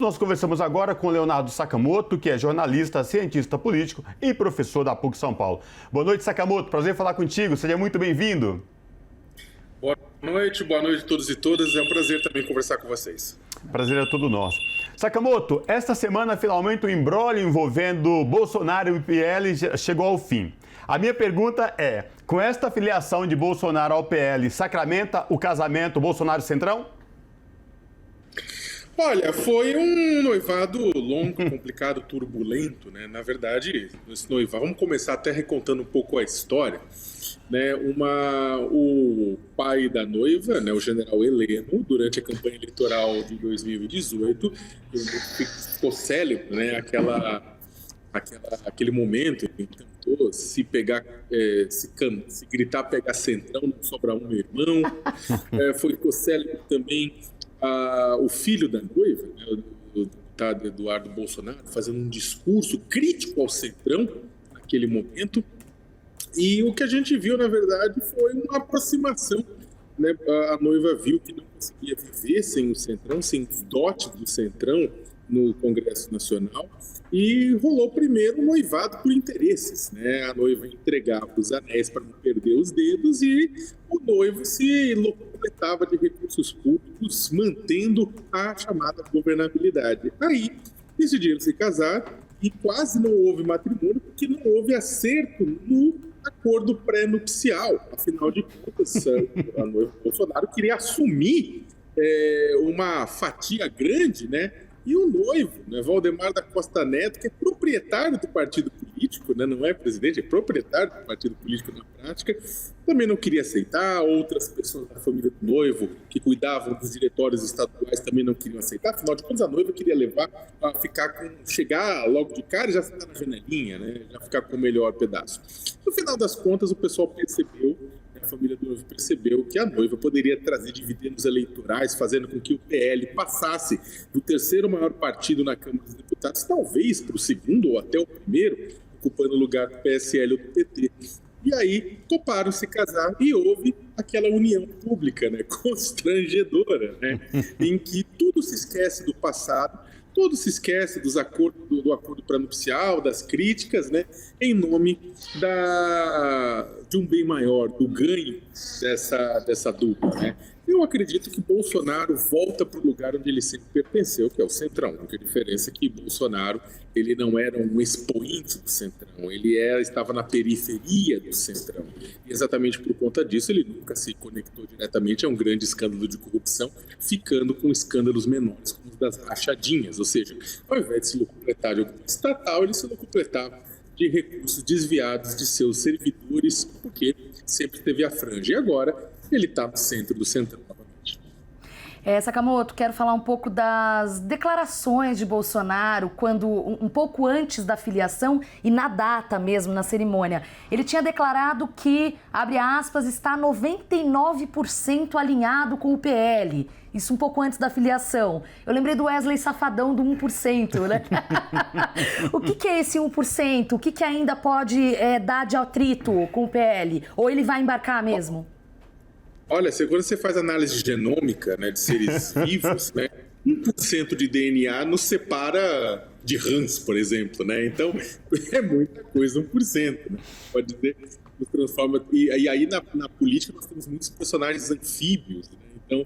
Nós conversamos agora com Leonardo Sakamoto, que é jornalista, cientista político e professor da PUC São Paulo. Boa noite, Sakamoto. Prazer falar contigo. Seja muito bem-vindo. Boa noite a todos e todas. É um prazer também conversar com vocês. Prazer é todo nosso. Sakamoto, esta semana finalmente o imbróglio envolvendo Bolsonaro e o PL chegou ao fim. A minha pergunta é, com esta filiação de Bolsonaro ao PL, sacramenta o casamento Bolsonaro-Centrão? Olha, foi um noivado longo, complicado, turbulento, né? Na verdade, esse noivado, vamos começar até recontando um pouco a história, né? O pai da noiva, né, o general Heleno, durante a campanha eleitoral de 2018, ficou célebre, né? Aquele momento em que ele cantou, se gritar pegar centrão, não sobra um irmão. Ficou célebre também o filho da noiva, né, o deputado Eduardo Bolsonaro, fazendo um discurso crítico ao Centrão naquele momento. E o que a gente viu, na verdade, foi uma aproximação, né? A noiva viu que não conseguia viver sem o Centrão, sem os dotes do Centrão no Congresso Nacional, e rolou primeiro um noivado por interesses, né? A noiva entregava os anéis para não perder os dedos e o noivo se locupletava de recursos públicos, mantendo a chamada governabilidade. Aí decidiram se casar e quase não houve matrimônio porque não houve acerto no acordo pré-nupcial. Afinal de contas, a noiva Bolsonaro queria assumir uma fatia grande, né? E o noivo, né, Valdemar da Costa Neto, que é proprietário do partido político, né, não é presidente, é proprietário do partido político na prática, também não queria aceitar. Outras pessoas da família do noivo, que cuidavam dos diretórios estaduais, também não queriam aceitar. Afinal de contas, a noiva queria levar a chegar logo de cara e já sentar na janelinha, né, já ficar com o melhor pedaço. No final das contas, o pessoal percebeu, a família do noivo percebeu que a noiva poderia trazer dividendos eleitorais, fazendo com que o PL passasse do terceiro maior partido na Câmara dos Deputados, talvez para o segundo ou até o primeiro, ocupando o lugar do PSL ou do PT. E aí toparam se casar e houve aquela união pública, né, constrangedora, né, em que tudo se esquece do passado, tudo se esquece do acordo pré-nupcial, das críticas, né, em nome de um bem maior, do ganho dessa dupla, né. Eu acredito que Bolsonaro volta para o lugar onde ele sempre pertenceu, que é o Centrão. A diferença é que Bolsonaro ele não era um expoente do Centrão, ele estava na periferia do Centrão. E exatamente por conta disso, ele nunca se conectou diretamente a um grande escândalo de corrupção, ficando com escândalos menores, como os das rachadinhas. Ou seja, ao invés de se locupletar de algum estatal, ele se locupletava de recursos desviados de seus servidores, porque sempre teve a franja. E agora ele está no centro do Centrão novamente. Sakamoto, quero falar um pouco das declarações de Bolsonaro quando, um pouco antes da filiação e na data mesmo, na cerimônia. Ele tinha declarado que, abre aspas, está 99% alinhado com o PL. Isso um pouco antes da filiação. Eu lembrei do Wesley Safadão do 1%, né? O que é esse 1%? O que ainda pode dar de atrito com o PL? Ou ele vai embarcar mesmo? Olha, quando você faz análise genômica, né, de seres vivos, né, 1% de DNA nos separa de rãs, por exemplo, né? Então, é muita coisa, 1%, né? Pode dizer, nos transforma. E aí, na política, nós temos muitos personagens anfíbios, né? Então,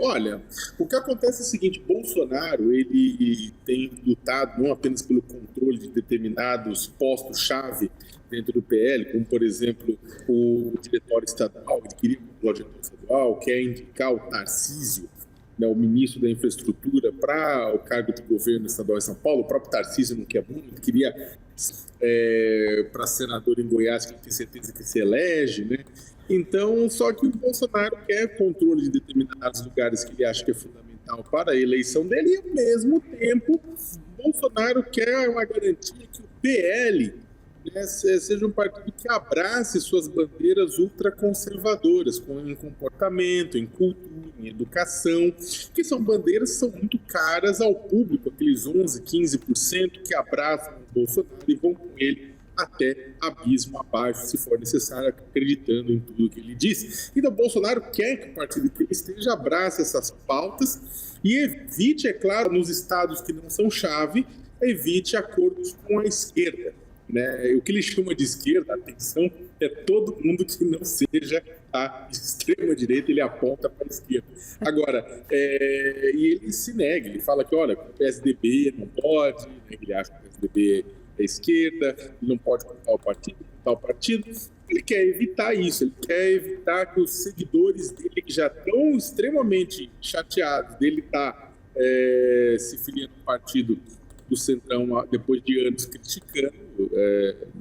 olha, o que acontece é o seguinte: Bolsonaro ele tem lutado não apenas pelo controle de determinados postos-chave dentro do PL, como, por exemplo, o diretório estadual. Ele queria o diretório estadual, quer indicar o Tarcísio, né, o ministro da Infraestrutura, para o cargo de governo estadual em São Paulo. O próprio Tarcísio não quer muito, queria para senador em Goiás, que tem certeza que se elege, né? Então, só que o Bolsonaro quer controle de determinados lugares que ele acha que é fundamental para a eleição dele, e, ao mesmo tempo, Bolsonaro quer uma garantia que o PL, né, seja um partido que abrace suas bandeiras ultraconservadoras, em comportamento, em cultura, em educação, que são bandeiras que são muito caras ao público, aqueles 11%, 15% que abraçam o Bolsonaro e vão com ele até abismo abaixo, se for necessário, acreditando em tudo que ele disse. Então, Bolsonaro quer que o partido que ele esteja abrace essas pautas e evite, é claro, nos estados que não são chave, evite acordos com a esquerda. Né? O que ele chama de esquerda, atenção, é todo mundo que não seja a extrema-direita, ele aponta para a esquerda. Agora, e ele se nega, ele fala que, olha, o PSDB não pode, né? Ele acha que o PSDB é esquerda, ele não pode contar o partido. Ele quer evitar isso, ele quer evitar que os seguidores dele, que já estão extremamente chateados dele estar se filiando ao partido do Centrão, depois de anos criticando,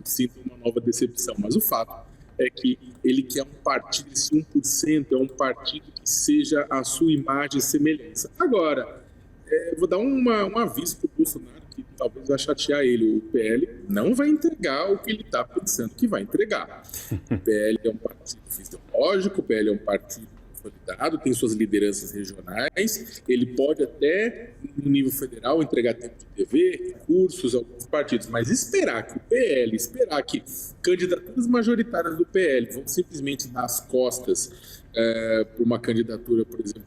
sinto uma nova decepção. Mas o fato é que ele quer um partido, esse 1%, é um partido que seja a sua imagem e semelhança. Agora, vou dar um aviso para o Bolsonaro, que talvez vai chatear ele. O PL não vai entregar o que ele está pensando que vai entregar. O PL é um partido fisiológico, o PL é um partido consolidado, tem suas lideranças regionais, ele pode até, no nível federal, entregar tempo de TV, recursos, alguns partidos, mas esperar que candidaturas majoritárias do PL vão simplesmente dar as costas para uma candidatura, por exemplo,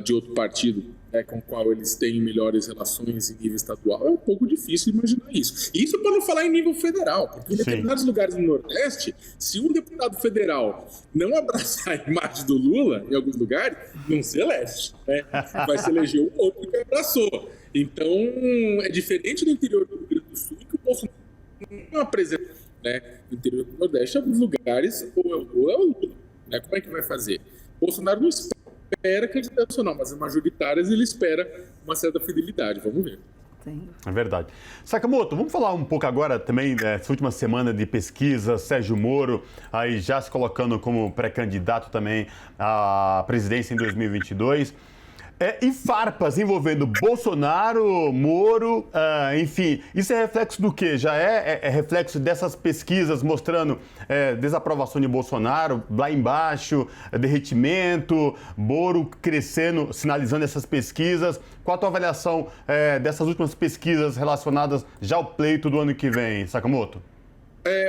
de outro partido, com o qual eles têm melhores relações em nível estadual, é um pouco difícil imaginar isso. Isso para não falar em nível federal, porque em determinados lugares do Nordeste, se um deputado federal não abraçar a imagem do Lula, em alguns lugares, não se elege, né? Vai se eleger o outro que abraçou. Então, é diferente do interior do Rio Grande do Sul, que o Bolsonaro não apresenta, né? No interior do Nordeste, em alguns lugares, ou é o Lula, né? Como é que vai fazer? Bolsonaro não espera candidato nacional, mas as majoritárias ele espera uma certa fidelidade. Vamos ver. É verdade. Sakamoto, vamos falar um pouco agora também dessa última semana de pesquisa, Sérgio Moro aí já se colocando como pré-candidato também à presidência em 2022. E farpas envolvendo Bolsonaro, Moro, enfim, isso é reflexo do quê? Já é reflexo dessas pesquisas mostrando desaprovação de Bolsonaro, lá embaixo, derretimento, Moro crescendo, sinalizando essas pesquisas. Qual a tua avaliação dessas últimas pesquisas relacionadas já ao pleito do ano que vem, Sakamoto?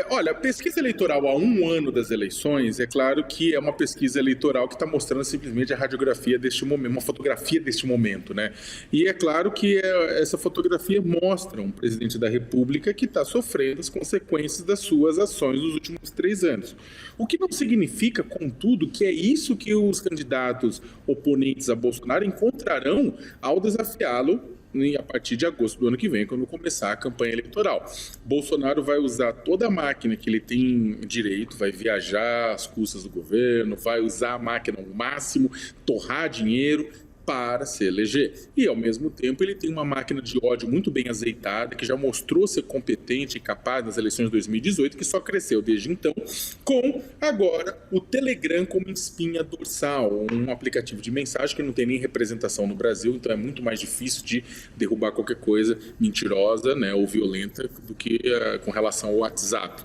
Olha, a pesquisa eleitoral há um ano das eleições, é claro que é uma pesquisa eleitoral que está mostrando simplesmente a radiografia deste momento, uma fotografia deste momento, né? E é claro que essa fotografia mostra um presidente da República que está sofrendo as consequências das suas ações nos últimos 3 anos. O que não significa, contudo, que é isso que os candidatos oponentes a Bolsonaro encontrarão ao desafiá-lo a partir de agosto do ano que vem, quando começar a campanha eleitoral. Bolsonaro vai usar toda a máquina que ele tem direito, vai viajar às custas do governo, vai usar a máquina ao máximo, torrar dinheiro para se eleger. E, ao mesmo tempo, ele tem uma máquina de ódio muito bem azeitada, que já mostrou ser competente e capaz nas eleições de 2018, que só cresceu desde então, com, agora, o Telegram como espinha dorsal, um aplicativo de mensagem que não tem nem representação no Brasil, então é muito mais difícil de derrubar qualquer coisa mentirosa, né, ou violenta do que com relação ao WhatsApp.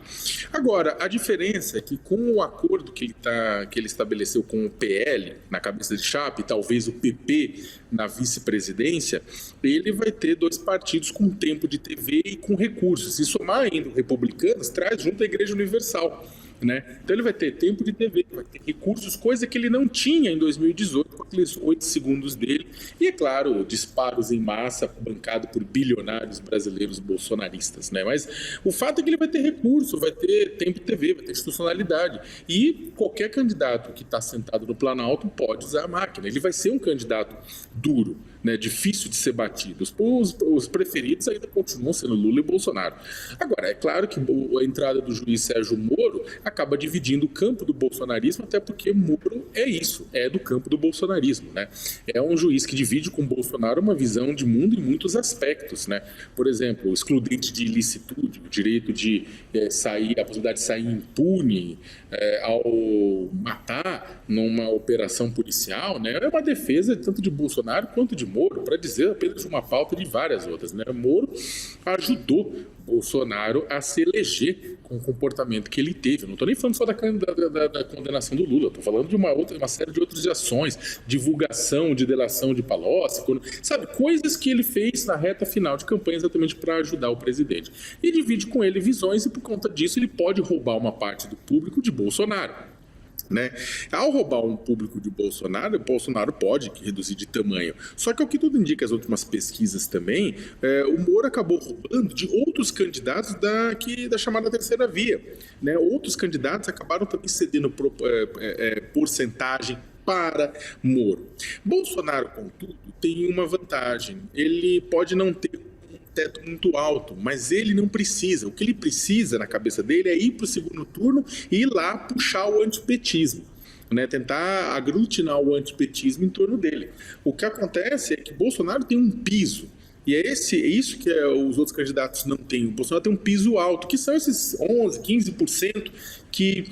Agora, a diferença é que com o acordo que ele estabeleceu com o PL na cabeça de chapa, e talvez o PP na vice-presidência, ele vai ter 2 partidos com tempo de TV e com recursos. Se somar ainda os republicanos, traz junto a Igreja Universal, né? Então ele vai ter tempo de TV, vai ter recursos, coisa que ele não tinha em 2018 com aqueles 8 segundos dele. E, é claro, disparos em massa bancado por bilionários brasileiros bolsonaristas, né? Mas o fato é que ele vai ter recurso, vai ter tempo de TV, vai ter institucionalidade. E qualquer candidato que está sentado no Planalto pode usar a máquina. Ele vai ser um candidato duro, né, difícil de ser batido. Os preferidos ainda continuam sendo Lula e Bolsonaro. Agora, é claro que a entrada do juiz Sérgio Moro acaba dividindo o campo do bolsonarismo, até porque Moro é isso, é do campo do bolsonarismo, né? É um juiz que divide com Bolsonaro uma visão de mundo em muitos aspectos, né? Por exemplo, o excludente de ilicitude, o direito de sair, a possibilidade de sair impune ao matar numa operação policial, né? É uma defesa tanto de Bolsonaro quanto de Moro para dizer apenas uma pauta de várias outras, né? Moro ajudou Bolsonaro a se eleger com o comportamento que ele teve. Eu não estou nem falando só da condenação do Lula, estou falando de uma série de outras ações, divulgação de delação de Palocci, sabe, coisas que ele fez na reta final de campanha exatamente para ajudar o presidente. E divide com ele visões e por conta disso ele pode roubar uma parte do público de Bolsonaro. Né? Ao roubar um público de Bolsonaro, Bolsonaro pode reduzir de tamanho. Só que o que tudo indica as últimas pesquisas também, o Moro acabou roubando de outros candidatos da chamada terceira via. Né? Outros candidatos acabaram também cedendo porcentagem para Moro. Bolsonaro, contudo, tem uma vantagem. Ele pode não ter teto muito alto, mas ele não precisa. O que ele precisa na cabeça dele é ir para o segundo turno e ir lá puxar o antipetismo, né? Tentar aglutinar o antipetismo em torno dele. O que acontece é que Bolsonaro tem um piso, e é isso que os outros candidatos não têm. O Bolsonaro tem um piso alto, que são esses 11%, 15% que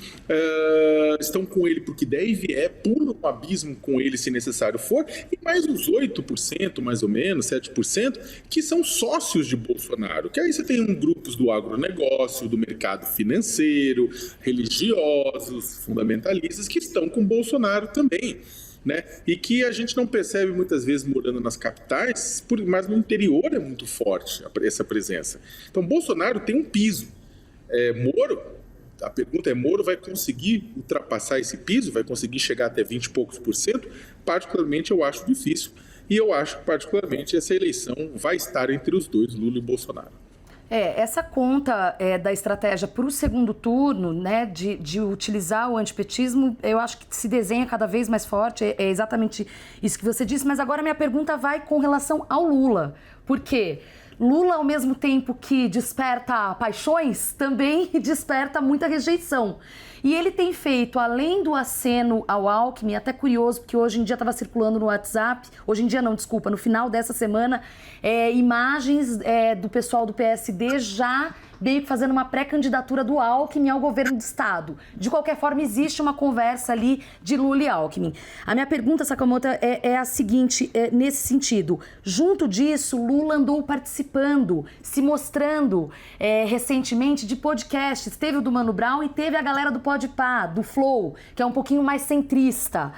estão com ele porque der e vier, pulam um abismo com ele se necessário for, e mais uns 8%, mais ou menos, 7%, que são sócios de Bolsonaro. Que aí você tem grupos do agronegócio, do mercado financeiro, religiosos, fundamentalistas, que estão com Bolsonaro também. Né? E que a gente não percebe muitas vezes morando nas capitais, mas no interior é muito forte essa presença. Então, Bolsonaro tem um piso. A pergunta é, Moro vai conseguir ultrapassar esse piso? Vai conseguir chegar até 20 e poucos %? Particularmente, eu acho difícil. E eu acho que, particularmente, essa eleição vai estar entre os dois, Lula e Bolsonaro. Essa conta da estratégia para o segundo turno, né, de utilizar o antipetismo, eu acho que se desenha cada vez mais forte, é exatamente isso que você disse, mas agora minha pergunta vai com relação ao Lula. Por quê? Lula, ao mesmo tempo que desperta paixões, também desperta muita rejeição. E ele tem feito, além do aceno ao Alckmin, até curioso, porque hoje em dia estava circulando no WhatsApp, hoje em dia não, desculpa, no final dessa semana, imagens do pessoal do PSD já meio que fazendo uma pré-candidatura do Alckmin ao governo do estado. De qualquer forma, existe uma conversa ali de Lula e Alckmin. A minha pergunta, Sakamoto, é a seguinte, nesse sentido. Junto disso, Lula andou participando, se mostrando recentemente de podcasts. Teve o do Mano Brown e teve a galera do Podpah, do Flow, que é um pouquinho mais centrista.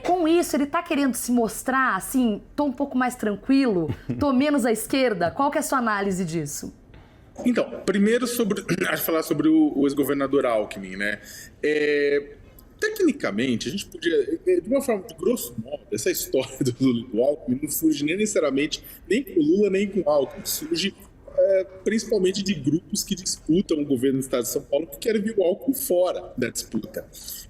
Com isso, ele está querendo se mostrar, assim, tô um pouco mais tranquilo, tô menos à esquerda? Qual que é a sua análise disso? Então, primeiro falar sobre o ex-governador Alckmin, né? Tecnicamente, a gente podia, de uma forma de grosso modo, essa história do Lula e do Alckmin não surge nem necessariamente nem com o Lula nem com o Alckmin, surge principalmente de grupos que disputam o governo do estado de São Paulo que querem ver o Alckmin fora da disputa.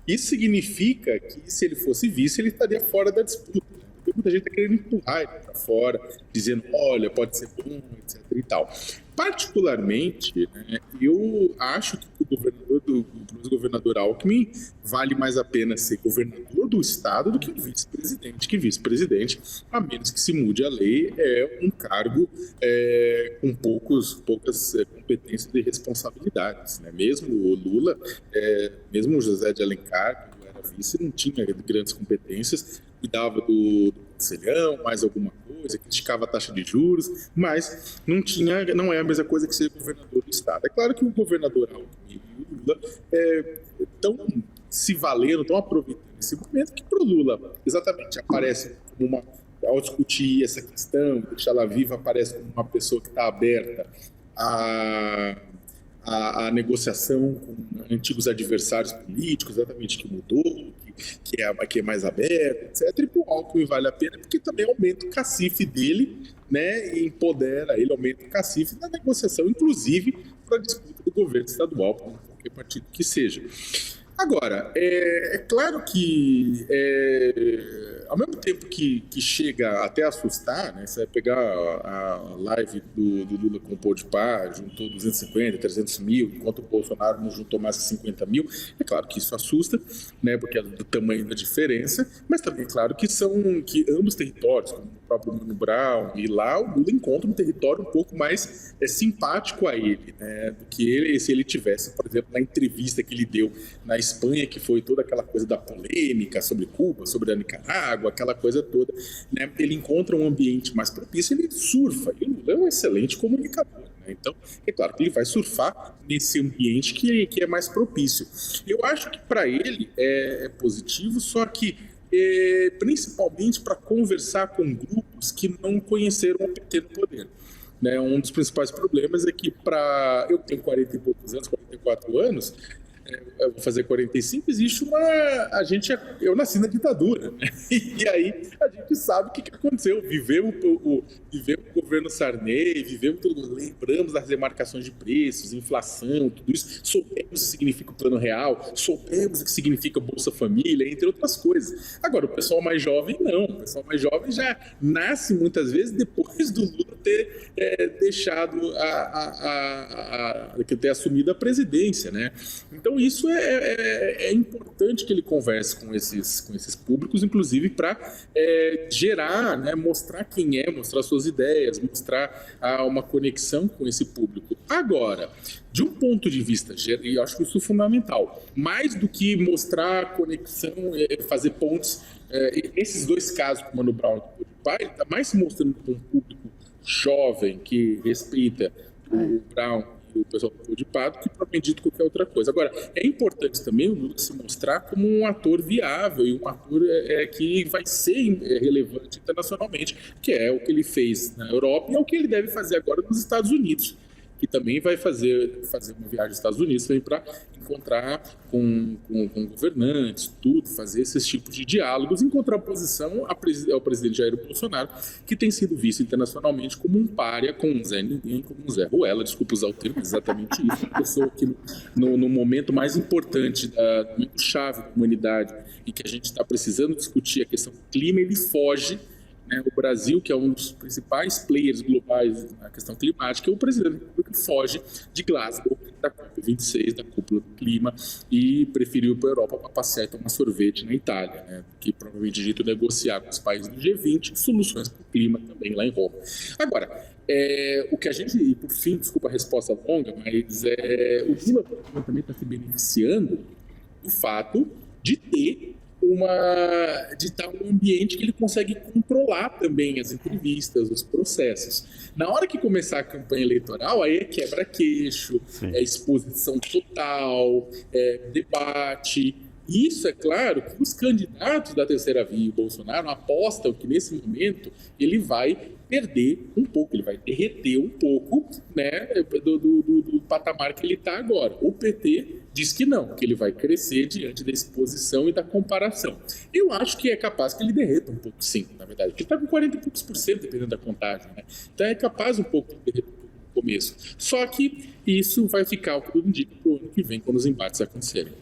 Isso significa que se ele fosse vice, ele estaria fora da disputa. Muita gente está querendo empurrar ele para fora, dizendo, olha, pode ser bom, etc. e tal. Particularmente, né, eu acho que o governador Alckmin vale mais a pena ser governador do estado do que vice-presidente. Que vice-presidente, a menos que se mude a lei, é um cargo com poucas competências e responsabilidades. Né? Mesmo o Lula, mesmo o José de Alencar, quando era vice, não tinha grandes competências, cuidava do conselhão, mais alguma coisa, criticava a taxa de juros, mas não é a mesma coisa que ser governador do estado. É claro que o governador Alckmin e o Lula estão se valendo, estão aproveitando esse momento que para o Lula exatamente aparece como ao discutir essa questão, deixar ela viva, aparece como uma pessoa que está aberta a negociação com antigos adversários políticos, exatamente, que mudou, que é mais aberto, etc. E para o Alckmin vale a pena, porque também aumenta o cacife dele, né, e empodera ele, aumenta o cacife na negociação, inclusive para a disputa do governo estadual, por qualquer partido que seja. Agora, é claro que, ao mesmo tempo que chega até a assustar, né, você vai pegar a live do Lula com o Podpah, juntou 250, 300 mil, enquanto o Bolsonaro não juntou mais que 50 mil, é claro que isso assusta, né, porque é do tamanho da diferença, mas também é claro que ambos territórios, como próprio Mano Brown, e lá o Lula encontra um território um pouco mais simpático a ele, né, do que se ele tivesse, por exemplo, na entrevista que ele deu na Espanha, que foi toda aquela coisa da polêmica sobre Cuba, sobre a Nicarágua, aquela coisa toda, né, ele encontra um ambiente mais propício, ele surfa, e o Lula é um excelente comunicador. Então, é claro que ele vai surfar nesse ambiente que é mais propício. Eu acho que para ele é positivo, só que principalmente para conversar com grupos que não conheceram o PT no poder. Né? Um dos principais problemas é que eu tenho 40 e poucos anos, 44 anos, eu vou fazer 45, existe eu nasci na ditadura, né? E aí a gente sabe o que aconteceu, vivemos o governo Sarney, lembramos das demarcações de preços, inflação, tudo isso, soubemos o que significa o Plano Real, soubemos o que significa Bolsa Família, entre outras coisas. Agora, o pessoal mais jovem não, o pessoal mais jovem já nasce muitas vezes depois do Lula ter deixado ter assumido a presidência, né? Então isso é importante que ele converse com esses públicos, inclusive para gerar, né, mostrar quem mostrar suas ideias, mostrar uma conexão com esse público. Agora, de um ponto de vista, e eu acho isso fundamental, mais do que mostrar conexão, fazer pontes, esses dois casos com o Mano Brown e o pai, está mais se mostrando com um público jovem que respeita o Brown, o pessoal de Pato, que propriamente dito qualquer outra coisa. Agora, é importante também o Lula se mostrar como um ator viável e um ator que vai ser relevante internacionalmente, que é o que ele fez na Europa e é o que ele deve fazer agora nos Estados Unidos, que também vai fazer uma viagem aos Estados Unidos para encontrar com governantes, fazer esses tipos de diálogos, em contraposição ao presidente Jair Bolsonaro, que tem sido visto internacionalmente como um pária, com um Zé Ninguém, como um Zé Ruela, desculpa usar o termo, exatamente isso, uma pessoa que no momento mais importante, no momento chave da humanidade, e que a gente está precisando discutir a questão do clima, ele foge. O Brasil, que é um dos principais players globais na questão climática, o presidente da República foge de Glasgow, da COP26, da cúpula do clima, e preferiu ir para a Europa para passear e tomar sorvete na Itália, né? Que provavelmente dito negociar com os países do G20 soluções para o clima também lá em Roma. Agora, o que a gente, e por fim, desculpa a resposta longa, mas o Lula também está se beneficiando do fato de ter de estar um ambiente que ele consegue controlar também as entrevistas, os processos. Na hora que começar a campanha eleitoral, aí é quebra-queixo, exposição total, debate. Isso, é claro, que os candidatos da terceira via e o Bolsonaro apostam que, nesse momento, ele vai perder um pouco, ele vai derreter um pouco, né, do patamar que ele está agora. O PT diz que não, que ele vai crescer diante da exposição e da comparação. Eu acho que é capaz que ele derreta um pouco, sim, na verdade, porque está com 40 e poucos %, dependendo da contagem, né? Então é capaz um pouco de derreter no começo. Só que isso vai ficar, o que tudo indica, para o ano que vem, quando os embates acontecerem.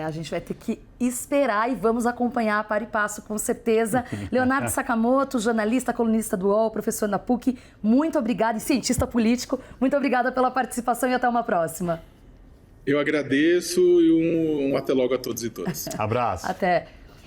A gente vai ter que esperar e vamos acompanhar para e passo, com certeza. Leonardo Sakamoto, jornalista, colunista do UOL, professor na PUC, muito obrigada, e cientista político, muito obrigada pela participação e até uma próxima. Eu agradeço e um até logo a todos e todas. Abraço. Até.